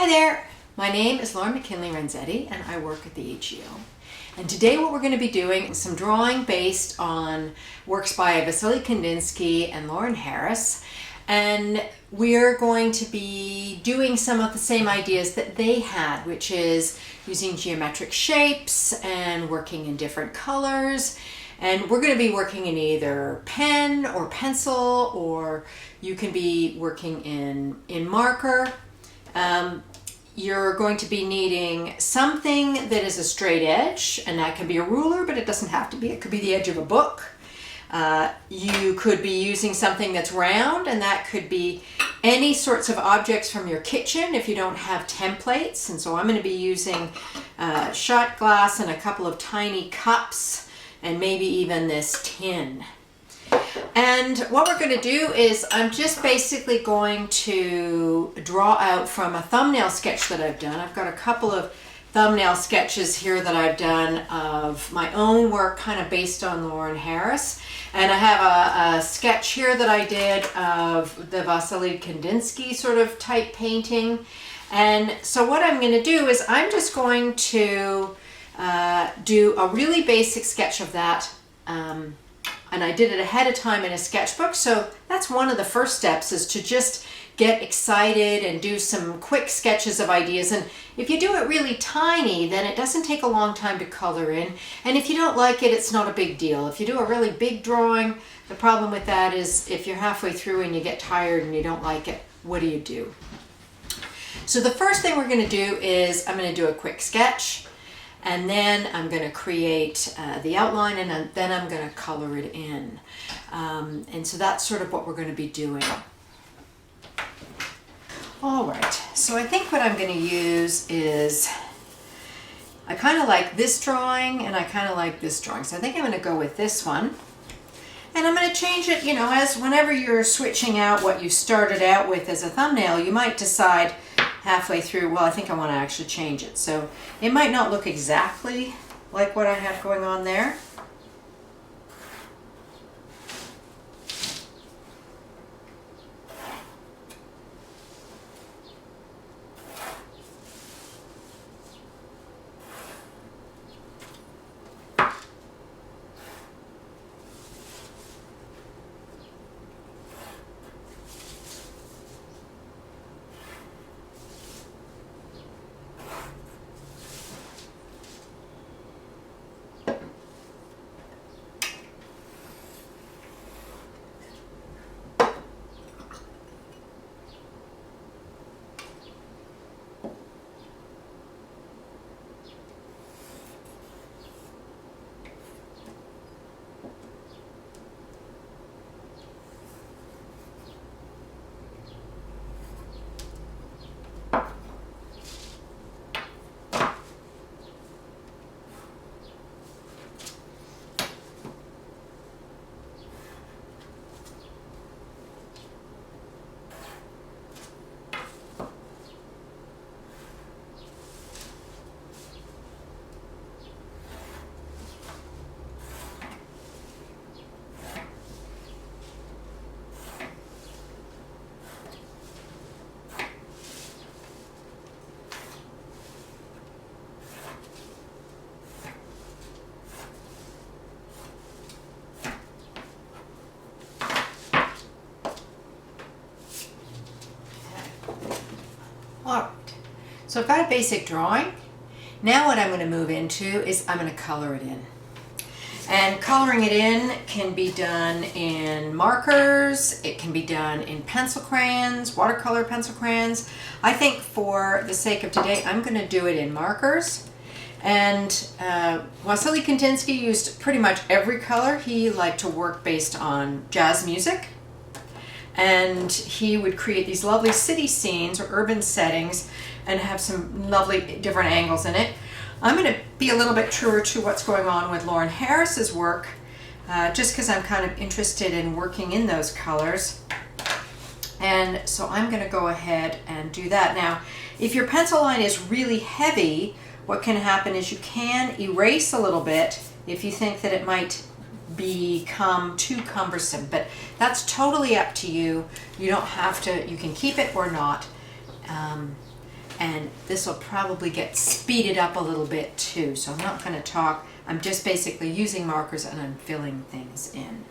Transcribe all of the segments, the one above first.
Hi there, my name is Lauren McKinley-Renzetti and I work at the HEO. And today what we're going to be doing is some drawing based on works by Vasily Kandinsky and Lauren Harris. And we're going to be doing some of the same ideas that they had, which is using geometric shapes and working in different colors. And we're going to be working in either pen or pencil, or you can be working in marker. You're going to be needing something that is a straight edge, and that can be a ruler, but it doesn't have to be. It could be the edge of a book. You could be using something that's round, and that could be any sorts of objects from your kitchen if you don't have templates. And so I'm going to be using shot glass and a couple of tiny cups and maybe even this tin. And what we're going to do is I'm just basically going to draw out from a thumbnail sketch that I've done. I've got a couple of thumbnail sketches here that I've done of my own work kind of based on Lauren Harris. And I have a sketch here that I did of the Vasily Kandinsky sort of type painting. And so what I'm going to do is I'm just going to do a really basic sketch of that. And I did it ahead of time in a sketchbook. So that's one of the first steps, is to just get excited and do some quick sketches of ideas. And if you do it really tiny, then it doesn't take a long time to color in. And if you don't like it, it's not a big deal. If you do a really big drawing, the problem with that is if you're halfway through and you get tired and you don't like it, what do? So the first thing we're going to do is I'm going to do a quick sketch. And then I'm going to create the outline, and then I'm going to color it in. And so that's sort of what we're going to be doing. All right, so I think what I'm going to use is, I kind of like this drawing and I kind of like this drawing. So I think I'm going to go with this one. And I'm going to change it, you know, as whenever you're switching out what you started out with as a thumbnail, you might decide halfway through, well, I think I want to actually change it. So it might not look exactly like what I have going on there. All right, so I've got a basic drawing. Now what I'm going to move into is I'm going to color it in. And coloring it in can be done in markers, it can be done in pencil crayons, watercolor pencil crayons. I think for the sake of today, I'm going to do it in markers. And Vasily Kandinsky used pretty much every color. He liked to work based on jazz music. And he would create these lovely city scenes or urban settings and have some lovely different angles in it. I'm going to be a little bit truer to what's going on with Lauren Harris's work, just because I'm kind of interested in working in those colors. And so I'm going to go ahead and do that. Now, if your pencil line is really heavy, what can happen is you can erase a little bit if you think that it might become too cumbersome, but that's totally up to you. You don't have to, you can keep it or not. and this will probably get speeded up a little bit too. So I'm not going to talk. I'm just basically using markers and I'm filling things in.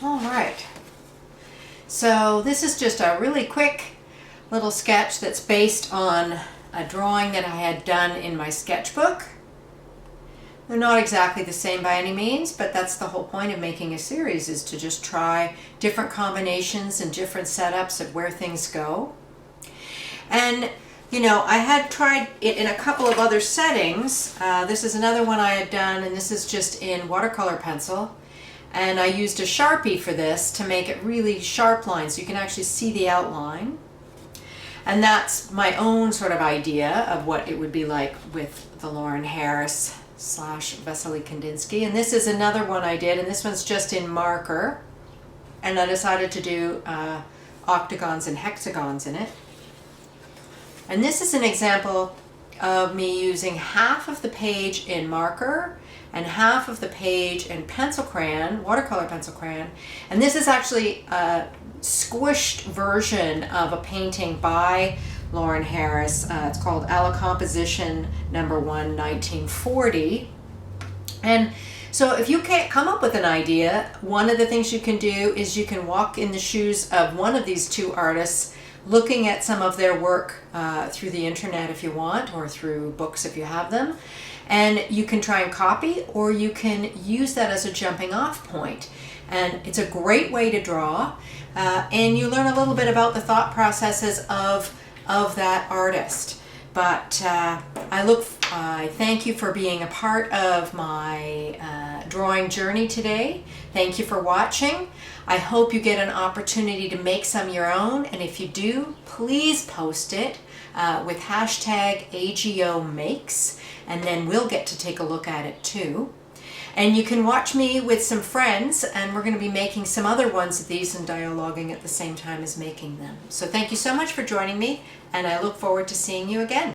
All right. So this is just a really quick little sketch that's based on a drawing that I had done in my sketchbook. They're not exactly the same by any means, but that's the whole point of making a series, is to just try different combinations and different setups of where things go. And you know, I had tried it in a couple of other settings. This is another one I had done, and this is just in watercolor pencil. And I used a Sharpie for this to make it really sharp lines so you can actually see the outline. And that's my own sort of idea of what it would be like with the Lauren Harris / Vasily Kandinsky. And this is another one I did, and this one's just in marker. And I decided to do octagons and hexagons in it. And this is an example of me using half of the page in marker and half of the page in pencil crayon, watercolor pencil crayon. And this is actually a squished version of a painting by Lauren Harris. It's called A La Composition number 1, 1940. And so if you can't come up with an idea, one of the things you can do is you can walk in the shoes of one of these two artists, looking at some of their work through the internet if you want, or through books if you have them. And you can try and copy, or you can use that as a jumping off point. And it's a great way to draw, and you learn a little bit about the thought processes of that artist. But I thank you for being a part of my drawing journey today. Thank you for watching. I hope you get an opportunity to make some your own, and if you do, please post it with hashtag #AGOmakes, and then we'll get to take a look at it too. And you can watch me with some friends, and we're going to be making some other ones of these and dialoguing at the same time as making them. So thank you so much for joining me, and I look forward to seeing you again.